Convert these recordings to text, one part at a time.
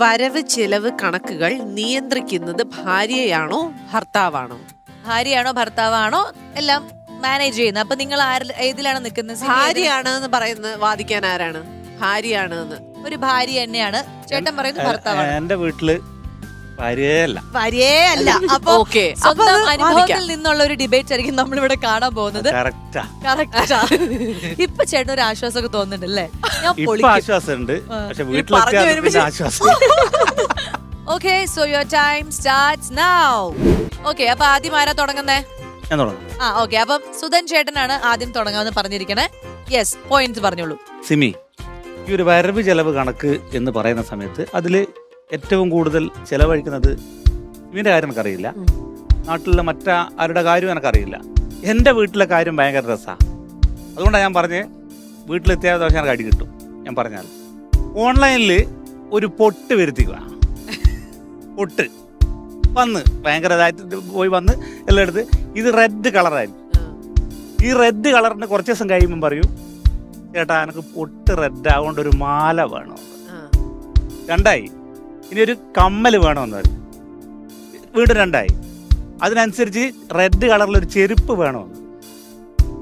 വരവ് ചെലവ് കണക്കുകൾ നിയന്ത്രിക്കുന്നത് ഭാര്യയാണോ ഭർത്താവാണോ? ഭാര്യയാണോ ഭർത്താവാണോ എല്ലാം മാനേജ് ചെയ്യുന്നത്? അപ്പൊ നിങ്ങൾ ഏതിലാണ് നിൽക്കുന്നത്? ഭാര്യയാണ് എന്ന് പറയുന്നത് വാദിക്കാൻ ആരാണ്? ഭാര്യയാണ് എന്ന്. ഒരു ഭാര്യ തന്നെയാണ്. ചേട്ടൻ പറയുന്നത് ഭർത്താവാണ്. എന്റെ വീട്ടില് ഭാര്യയല്ല. ഭാര്യയേ അല്ല. അപ്പൊ സ്വന്തം അനുഭവത്തിൽ നിന്നുള്ള ഒരു ഡിബേറ്റ് ആയിരിക്കും നമ്മളിവിടെ കാണാൻ പോകുന്നത്. കറക്റ്റാ. ഇപ്പൊ ചേട്ടൻ ഒരു ആശ്വാസമൊക്കെ തോന്നുന്നുണ്ട് അല്ലേ? ഇപ്പൊ ആശ്വാസമുണ്ട്, പക്ഷെ വീട്ടിലെത്തിയ ആശ്വാസം. Okay, so your time starts now. Okay, അപ്പൊ ആദ്യം ആരാ തുടങ്ങുന്നേ? ഞാൻ തുടങ്ങാം. ഓക്കെ, അപ്പം സുധൻ ചേട്ടനാണ് ആദ്യം തുടങ്ങാമെന്ന് പറഞ്ഞിരിക്കണേ. യെസ്, പോയിന്റ്സ് പറഞ്ഞോളൂ. സിമി, ഈ ഒരു വരവ് ചെലവ് കണക്ക് എന്ന് പറയുന്ന സമയത്ത് അതിൽ ഏറ്റവും കൂടുതൽ ചെലവഴിക്കുന്നത് ഇവന്റെ കാര്യം എനിക്കറിയില്ല, നാട്ടിലെ മറ്റാരുടെ കാര്യം എനിക്കറിയില്ല. എൻ്റെ വീട്ടിലെ കാര്യം ഭയങ്കര രസമാണ്. അതുകൊണ്ടാണ് ഞാൻ പറഞ്ഞ് വീട്ടിലെത്തിയ ദിവസം എനിക്ക് അടി കിട്ടും. ഞാൻ പറഞ്ഞാൽ ഓൺലൈനിൽ ഒരു പൊട്ട് വരുത്തിക്കുക. പൊട്ട് വന്ന് ഭയങ്കരതായിട്ട് പോയി വന്ന് എല്ലാം എടുത്ത് ഇത് റെഡ് കളറായിരിക്കും. ഈ റെഡ് കളറിന് കുറച്ച് ദിവസം കഴിയുമ്പം പറയും, ചേട്ടാ എനിക്ക് പൊട്ട് റെഡ് ആവുകൊണ്ട് ഒരു മാല വേണം. രണ്ടായി. ഇനി ഒരു കമ്മൽ വേണമെന്ന് പറയും. വീണ്ടും രണ്ടായി. അതിനനുസരിച്ച് റെഡ് കളറിലൊരു ചെരുപ്പ് വേണമെന്ന്.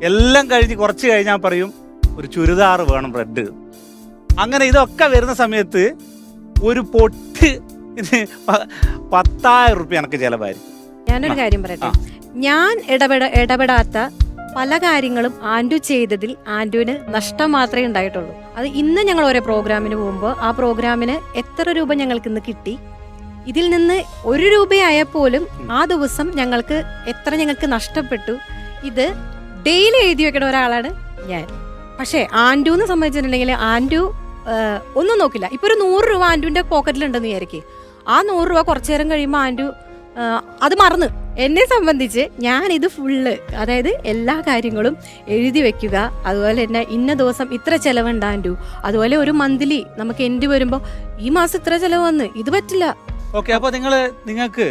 എല്ലാം കഴിഞ്ഞ് കുറച്ച് കഴിഞ്ഞാൽ പറയും ഒരു ചുരിദാർ വേണം റെഡ്. അങ്ങനെ ഇതൊക്കെ വരുന്ന സമയത്ത് ഒരു പൊട്ട് 10,000 റുപ്യ എനിക്ക് ചിലവായിരിക്കും. ഞാനൊരു കാര്യം പറയട്ടെ. ഞാൻ ഇടപെടാത്ത പല കാര്യങ്ങളും ആൻഡു ചെയ്തതിൽ ആൻഡുവിന് നഷ്ടം മാത്രമേ ഉണ്ടായിട്ടുള്ളൂ. അത് ഇന്ന് ഞങ്ങൾ ഓരോ പ്രോഗ്രാമിന് പോകുമ്പോൾ ആ പ്രോഗ്രാമിന് എത്ര രൂപ ഞങ്ങൾക്ക് ഇന്ന് കിട്ടി, ഇതിൽ നിന്ന് 1 രൂപയായപ്പോലും ആ ദിവസം ഞങ്ങൾക്ക് എത്ര ഞങ്ങൾക്ക് നഷ്ടപ്പെട്ടു, ഇത് ഡെയിലി എഴുതി വെക്കുന്ന ഒരാളാണ് ഞാൻ. പക്ഷേ ആൻഡുവിനെ സംബന്ധിച്ചിട്ടുണ്ടെങ്കിൽ ആൻഡു ഒന്നും നോക്കില്ല. ഇപ്പൊ ഒരു 100 രൂപ ആൻഡുവിന്റെ പോക്കറ്റിലുണ്ടെന്ന് വിചാരിക്കും. ആ 100 രൂപ കുറച്ചു നേരം കഴിയുമ്പോൾ ആൻഡു അത് മറന്ന്. എന്നെ സംബന്ധിച്ച് ഞാൻ ഇത് ഫുള്ള്, അതായത് എല്ലാ കാര്യങ്ങളും എഴുതി വെക്കുക. അതുപോലെ തന്നെ ഇന്ന ദിവസം ഇത്ര ചെലവുണ്ട് ആൻഡു. അതുപോലെ ഒരു മന്ത്ലി നമുക്ക് എൻഡ് വരുമ്പോൾ ഈ മാസം ഇത്ര ചെലവ് വന്ന്, ഇത് പറ്റില്ല. ഓക്കെ, അപ്പൊ നിങ്ങൾക്ക്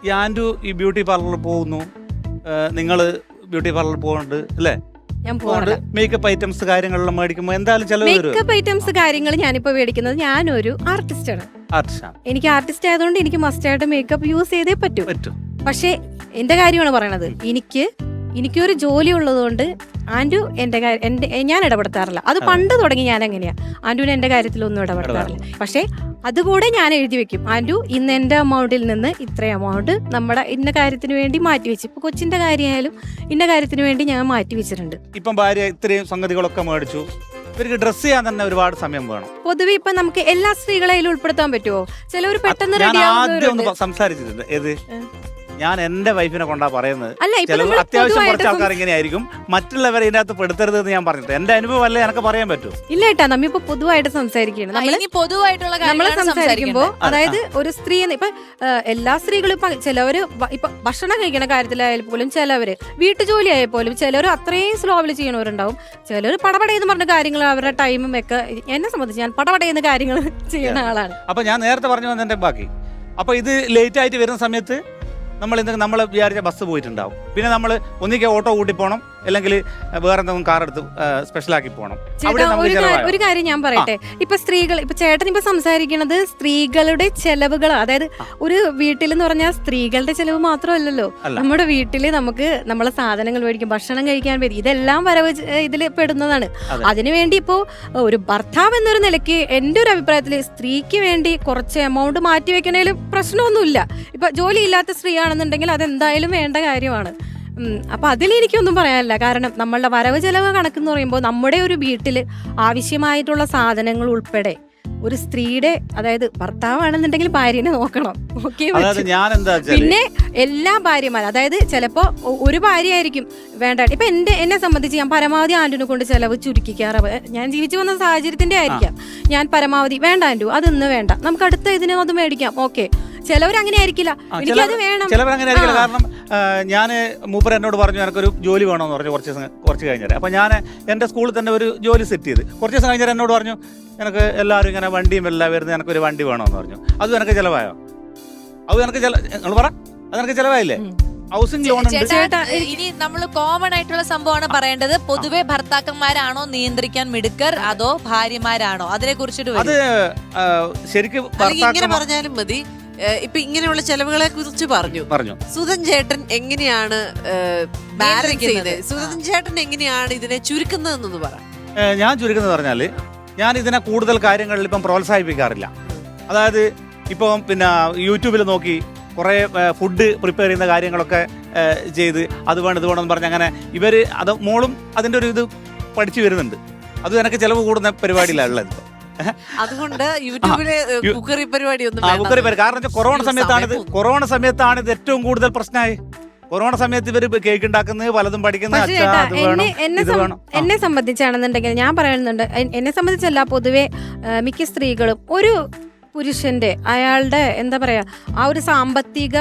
ഈ ആൻഡു ഈ ബ്യൂട്ടി പാർലറിൽ പോകുന്നു, നിങ്ങൾ ബ്യൂട്ടി പാർലറിൽ പോകുന്നുണ്ട് അല്ലേ? ഞാൻ പോകണ്ട. മേക്കപ്പ് ഐറ്റംസ് കാര്യങ്ങളെല്ലാം മേടിക്കുമ്പോൾ എന്തായാലും ചെലവ് വരും. മേക്കപ്പ് ഐറ്റംസ് കാര്യങ്ങൾ ഞാനിപ്പോ മേടിക്കുന്നത്, ഞാനൊരു ആർട്ടിസ്റ്റാണ്. എനിക്ക് ആർട്ടിസ്റ്റ് ആയതുകൊണ്ട് എനിക്ക് മസ്റ്റായിട്ട് മേക്കപ്പ് യൂസ് ചെയ്തേ പറ്റൂ. പക്ഷെ എന്റെ കാര്യമാണ് പറയണത്. എനിക്കൊരു ജോലി ഉള്ളതുകൊണ്ട് ആൻഡു ഞാൻ ഇടപെടുത്താറില്ല. അത് പണ്ട് തുടങ്ങി ഞാൻ അങ്ങനെയാ. ആൻഡുവിന് എന്റെ കാര്യത്തിലൊന്നും ഇടപെടുത്താറില്ല. പക്ഷെ അതുകൂടെ ഞാൻ എഴുതി വെക്കും. ആൻഡു ഇന്ന് എന്റെ എമൗണ്ടിൽ നിന്ന് ഇത്ര എമൗണ്ട് നമ്മുടെ ഇന്ന കാര്യത്തിന് വേണ്ടി മാറ്റി വെച്ചു. ഇപ്പൊ കൊച്ചിന്റെ കാര്യമായാലും ഇന്ന കാര്യത്തിന് വേണ്ടി ഞാൻ മാറ്റി വെച്ചിട്ടുണ്ട്. ഇപ്പം ഭാര്യ ഇത്രയും സംഗതികളൊക്കെ മേടിച്ചു, ഇവർക്ക് ഡ്രസ് ചെയ്യാൻ തന്നെ ഒരുപാട് സമയം വേണം. പൊതുവെ ഇപ്പൊ നമുക്ക് എല്ലാ സ്ത്രീകളെയും ഉൾപ്പെടുത്താൻ പറ്റുമോ? ചിലവർ പെട്ടെന്ന് സംസാരിച്ചിട്ടുണ്ട്. ഏത് ഞാൻ എന്റെ വൈഫിനെ കൊണ്ടാ പറയുന്നത്. അല്ല, അത്യാവശ്യം കുറച്ച് ആൾക്കാർ ഇങ്ങനെയായിരിക്കും, മറ്റുള്ളവരെ ഇതിനകത്ത് പെടുത്തരുത് എന്ന് ഞാൻ പറഞ്ഞിട്ട് എന്റെ അനുഭവം അല്ലേ എനിക്ക് പറയാൻ പറ്റൂ. ഇല്ല ഏട്ടാ, നമ്മിപ്പോ പൊതുവായിട്ട് സംസാരിക്കുകയാണ്. നമ്മള് സംസാരിക്കുമ്പോ അതായത് ഒരു സ്ത്രീ ഇപ്പൊ എല്ലാ സ്ത്രീകളും ഇപ്പൊ ചിലവര് ഇപ്പൊ ഭക്ഷണം കഴിക്കുന്ന കാര്യത്തിലായാലും പോലും, ചിലവര് വീട്ടുജോലി ആയാൽ പോലും ചിലവർ അത്രയും സ്ലോവില് ചെയ്യണവരുണ്ടാവും. ചിലർ പടപടയെന്ന് പറഞ്ഞ കാര്യങ്ങൾ അവരുടെ ടൈമും ഒക്കെ. എന്നെ സംബന്ധിച്ച് ഞാൻ പടപടയെന്ന് കാര്യങ്ങൾ ചെയ്യുന്ന ആളാണ്. അപ്പൊ ഞാൻ നേരത്തെ പറഞ്ഞു വന്നതിന്റെ ബാക്കി. അപ്പൊ ഇത് ലേറ്റ് ആയിട്ട് വരുന്ന സമയത്ത് നമ്മൾ വിചാരിച്ച ബസ് പോയിട്ടുണ്ടാവും. പിന്നെ നമ്മൾ ഒന്നിക്കെ ഓട്ടോ കൂട്ടി പോകണം, അല്ലെങ്കിൽ വേറെ എന്തെങ്കിലും കാർ എടുത്ത് സ്പെഷ്യലാക്കി പോകണം. ഒരു കാര്യം ഞാൻ പറയട്ടെ. ഇപ്പൊ സ്ത്രീകൾ, ഇപ്പൊ ചേട്ടൻ ഇപ്പൊ സംസാരിക്കുന്നത് സ്ത്രീകളുടെ ചെലവുകൾ, അതായത് ഒരു വീട്ടിൽ എന്ന് പറഞ്ഞാൽ സ്ത്രീകളുടെ ചെലവ് മാത്രമല്ലല്ലോ. നമ്മുടെ വീട്ടില് നമുക്ക് നമ്മളെ സാധനങ്ങൾ മേടിക്കും, ഭക്ഷണം കഴിക്കാൻ വരും, ഇതെല്ലാം വരവ് ഇതിൽ പെടുന്നതാണ്. അതിനുവേണ്ടി ഇപ്പോ ഒരു ഭർത്താവ് എന്നൊരു നിലയ്ക്ക് എന്റെ ഒരു അഭിപ്രായത്തില് സ്ത്രീക്ക് വേണ്ടി കുറച്ച് എമൗണ്ട് മാറ്റി വെക്കണേലും പ്രശ്നമൊന്നുമില്ല. ഇപ്പൊ ജോലി ഇല്ലാത്ത സ്ത്രീ ആണെന്നുണ്ടെങ്കിൽ അതെന്തായാലും വേണ്ട കാര്യമാണ്. അപ്പൊ അതിലെനിക്കൊന്നും പറയാനില്ല. കാരണം നമ്മളുടെ വരവ് ചെലവ് കണക്കെന്ന് പറയുമ്പോൾ നമ്മുടെ ഒരു വീട്ടിൽ ആവശ്യമായിട്ടുള്ള സാധനങ്ങൾ ഉൾപ്പെടെ ഒരു സ്ത്രീയുടെ, അതായത് ഭർത്താവാണെന്നുണ്ടെങ്കിൽ ഭാര്യനെ നോക്കണം. പിന്നെ എല്ലാ ഭാര്യമാരും, അതായത് ചിലപ്പോ ഒരു ഭാര്യ ആയിരിക്കും വേണ്ട. ഇപ്പൊ എന്നെ സംബന്ധിച്ച് ഞാൻ പരമാവധി ആൻഡുവിനെ കൊണ്ട് ചെലവ് ചുരുക്കിക്കാറ്. ഞാൻ ജീവിച്ചു വന്ന സാഹചര്യത്തിന്റെ ആയിരിക്കാം. ഞാൻ പരമാവധി വേണ്ട ആൻഡു, അതൊന്നും വേണ്ട, നമുക്ക് അടുത്ത ഇതിന് അത് മേടിക്കാം. ഓക്കെ, ചിലവരങ്ങനെ ആയിരിക്കില്ല, എനിക്കത് വേണം. ചിലവരങ്ങനെ ആയിരിക്കില്ല. കാരണം ഞാൻ മൂപ്പർ എന്നോട് പറഞ്ഞു എനിക്കൊരു ജോലി വേണമെന്ന് പറഞ്ഞു കുറച്ച് കഴിഞ്ഞാൽ. അപ്പം ഞാൻ എൻ്റെ സ്കൂളിൽ തന്നെ ഒരു ജോലി സെറ്റ് ചെയ്ത് കുറച്ച് ദിവസം കഴിഞ്ഞാൽ എന്നോട് പറഞ്ഞു എനിക്ക് എല്ലാവരും ഇങ്ങനെ വണ്ടിയും എല്ലാം വരുന്നത് എനിക്കൊരു വണ്ടി വേണമെന്ന് പറഞ്ഞു. അതും എനിക്ക് ചിലവായോ? അത് എനിക്ക് നിങ്ങൾ പറ, അത് എനിക്ക് ചിലവായില്ലേ? ഹൗസിംഗ് ലോൺ ഉണ്ട്. ചേട്ടാ ഇനി നമ്മൾ കോമൺ ആയിട്ടുള്ള സംഭവമാണ് പറയേണ്ടത്. പൊതുവെ ഭർത്താക്കന്മാരാണോ നിയന്ത്രിക്കാൻ മിടുക്കർ അതോ ഭാര്യമാരാണോ? അതിനെ കുറിച്ചിട്ട് അത് ശരിക്കും ഇങ്ങനെ പറഞ്ഞാലും മതി. ഇപ്പൊ ഇങ്ങനെയുള്ള ചെലവുകളെ കുറിച്ച് പറഞ്ഞു. സുധൻ ചേട്ടൻ എങ്ങനെയാണ് ബാലൻസ് ചെയ്തത്? സുധൻ ചേട്ടൻ എങ്ങനെയാണ് ഇതിനെ ചുരുക്കുന്നതെന്നൊന്ന് പറ. ഞാൻ ചുരുക്കുന്നത് പറഞ്ഞാല് ഞാൻ ഇതിനെ കൂടുതൽ കാര്യങ്ങളിൽ ഇപ്പം പ്രോത്സാഹിപ്പിക്കാറില്ല. അതായത് ഇപ്പം പിന്നെ യൂട്യൂബിൽ നോക്കി കുറേ ഫുഡ് പ്രിപ്പയർ ചെയ്യുന്ന കാര്യങ്ങളൊക്കെ ചെയ്ത് അത് വേണം ഇത് വേണമെന്ന് പറഞ്ഞ് അങ്ങനെ ഇവര് അത് മോളും അതിന്റെ ഒരു ഇത് പഠിച്ചു വരുന്നുണ്ട്. അത് എനിക്ക് ചെലവ് കൂടുന്ന പരിപാടിയിലാണ് ഉള്ളത്. അതുകൊണ്ട് യൂട്യൂബിലെ കുക്കറി പരിപാടി ഒന്നും കാരണം കൊറോണ സമയത്താണ് ഇത് ഏറ്റവും കൂടുതൽ പ്രശ്നമായി. കൊറോണ സമയത്ത് ഇവര് കേക്ക് ഉണ്ടാക്കുന്നത് പലതും പഠിക്കുന്നത്. എന്നെ സംബന്ധിച്ചാണെന്നുണ്ടെങ്കിൽ ഞാൻ പറയുന്നുണ്ട്, എന്നെ സംബന്ധിച്ചല്ല, പൊതുവെ മിക്ക സ്ത്രീകളും ഒരു പുരുഷന്റെ അയാളുടെ എന്താ പറയാ ആ ഒരു സാമ്പത്തിക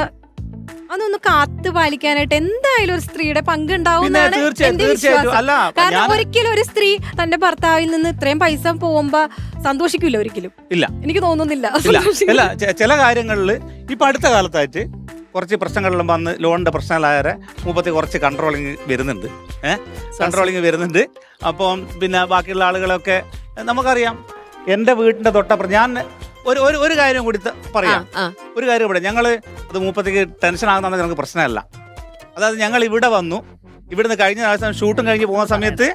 അതൊന്ന് കാത്തു പാലിക്കാനായിട്ട് എന്തായാലും ഒരു സ്ത്രീയുടെ പങ്കുണ്ടാവുന്നതാണ് എന്റെ വിശ്വാസം. കാരണം ഒരിക്കലും ഒരു സ്ത്രീ തന്റെ ഭർത്താവിൽ നിന്ന് ഇത്രയും പൈസ പോകുമ്പോ സന്തോഷിക്കില്ല, ഒരിക്കലും ഇല്ല, എനിക്ക് തോന്നുന്നില്ല. ചില കാര്യങ്ങളില് ഇപ്പൊ അടുത്ത കാലത്തായിട്ട് കുറച്ച് പ്രശ്നങ്ങളെല്ലാം വന്ന് ലോണിന്റെ പ്രശ്നങ്ങളായ മുമ്പത്തെ കുറച്ച് കൺട്രോളിങ് വരുന്നുണ്ട്. അപ്പം പിന്നെ ബാക്കിയുള്ള ആളുകളൊക്കെ നമുക്കറിയാം. എന്റെ വീടിന്റെ തൊട്ടപ്പുറം ഞാൻ ഒരു കാര്യം കൂടി പറയാം. ഒരു കാര്യം ഇവിടെ ഞങ്ങള് അത് മൂപ്പത്തേക്ക് ടെൻഷൻ ആകുന്ന ഞങ്ങൾക്ക് പ്രശ്നമല്ല. അതായത് ഞങ്ങൾ ഇവിടെ വന്നു, ഇവിടുന്ന് കഴിഞ്ഞ ദിവസം ഷൂട്ടും കഴിഞ്ഞ് പോകുന്ന സമയത്ത്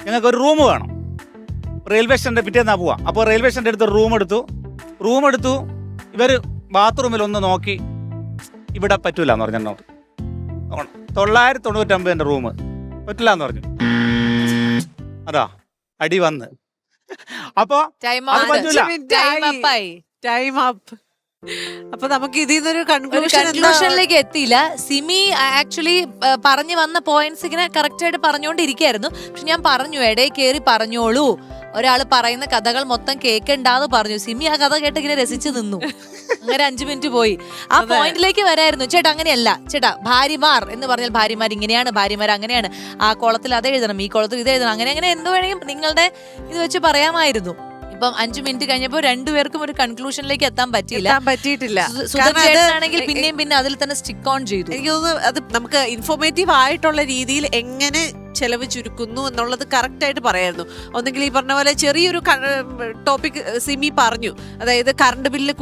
ഞങ്ങൾക്ക് ഒരു റൂം വേണം. റെയിൽവേ സ്റ്റേഷന്റെ പിറ്റേന്നാ പോവാ. അപ്പോൾ റെയിൽവേ സ്റ്റേഷൻ്റെ അടുത്ത് റൂം എടുത്തു. ഇവര് ബാത്റൂമിൽ ഒന്ന് നോക്കി, ഇവിടെ പറ്റൂല എന്ന് പറഞ്ഞു. 999 റൂം പറ്റില്ല എന്ന് പറഞ്ഞു. അതാ അടി വന്ന്. അപ്പൊ അപ്പൊ നമുക്ക് ഇതിൽ നിന്നൊരു കൺക്ലൂഷനിലേക്ക് എത്തിയില്ല. സിമി ആക്ച്വലി പറഞ്ഞു വന്ന പോയിന്റ്സ് ഇങ്ങനെ കറക്റ്റ് ആയിട്ട് പറഞ്ഞുകൊണ്ടിരിക്കുകയായിരുന്നു. പക്ഷെ ഞാൻ പറഞ്ഞു ഇടയിൽ കയറി പറഞ്ഞോളൂ, ഒരാള് പറയുന്ന കഥകൾ മൊത്തം കേൾക്കണ്ടാന്ന് പറഞ്ഞു. സിമി ആ കഥ കേട്ട് ഇങ്ങനെ രസിച്ചു നിന്നു. അങ്ങനെ 5 മിനിറ്റ് പോയി. ആ പോയിന്റിലേക്ക് വരായിരുന്നു. ചേട്ടാ അങ്ങനെയല്ല, ചേട്ടാ ഭാര്യമാർ എന്ന് പറഞ്ഞാൽ ഭാര്യമാർ ഇങ്ങനെയാണ്, ഭാര്യമാർ അങ്ങനെയാണ്, ആ കോളത്തിൽ അത് എഴുതണം, ഈ കോളത്തിൽ ഇത് എഴുതണം, അങ്ങനെ എന്ത് വേണമെങ്കിലും നിങ്ങളുടെ ഇത് വെച്ച് പറയാമായിരുന്നു. ഇപ്പം 5 മിനിറ്റ് കഴിഞ്ഞപ്പോൾ രണ്ടുപേർക്കും ഒരു കൺക്ലൂഷനിലേക്ക് എത്താൻ പറ്റിയിട്ടില്ല. സുധനാണെങ്കിൽ പിന്നെ അതിൽ തന്നെ സ്റ്റിക്ക് ഓൺ ചെയ്തു. എനിക്ക് തോന്നുന്നു അത് നമുക്ക് ഇൻഫോർമേറ്റീവ് ആയിട്ടുള്ള രീതിയിൽ എങ്ങനെ ചെലവ് ചുരുക്കുന്നു എന്നുള്ളത് കറക്റ്റ് ആയിട്ട് പറയായിരുന്നു. ഒന്നെങ്കിൽ ഈ പറഞ്ഞ പോലെ ചെറിയൊരു ടോപ്പിക് സിമി പറഞ്ഞു. അതായത് കറണ്ട് ബില്ല്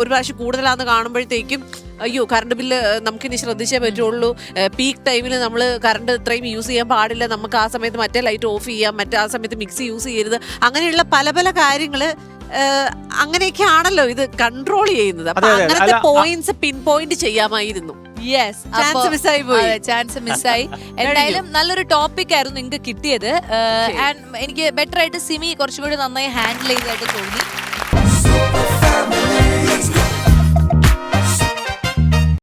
ഒരു പ്രാവശ്യം കൂടുതലാണെന്ന് കാണുമ്പോഴത്തേക്കും അയ്യോ കറണ്ട് ബില്ല് നമുക്കിനി ശ്രദ്ധിച്ചേ പറ്റുള്ളൂ, പീക്ക് ടൈമിൽ നമ്മൾ കറണ്ട് ഇത്രയും യൂസ് ചെയ്യാൻ പാടില്ല, നമുക്ക് ആ സമയത്ത് മറ്റേ ലൈറ്റ് ഓഫ് ചെയ്യാം, ആ സമയത്ത് മിക്സി യൂസ് ചെയ്യരുത്, അങ്ങനെയുള്ള പല കാര്യങ്ങള് അങ്ങനെയൊക്കെ ആണല്ലോ ഇത് കൺട്രോൾ ചെയ്യുന്നത്. അപ്പൊ അങ്ങനത്തെ പോയിന്റ്സ് പിൻ പോയിന്റ് ചെയ്യാമായിരുന്നു. ചാൻസ് മിസ്സായി. എന്തായാലും നല്ലൊരു ടോപ്പിക് ആയിരുന്നു നിങ്ങൾക്ക് കിട്ടിയത്. എനിക്ക് ബെറ്റർ ആയിട്ട് സിമി കുറച്ചുകൂടി നന്നായി ഹാൻഡിൽ ചെയ്തതായിട്ട് തോന്നി.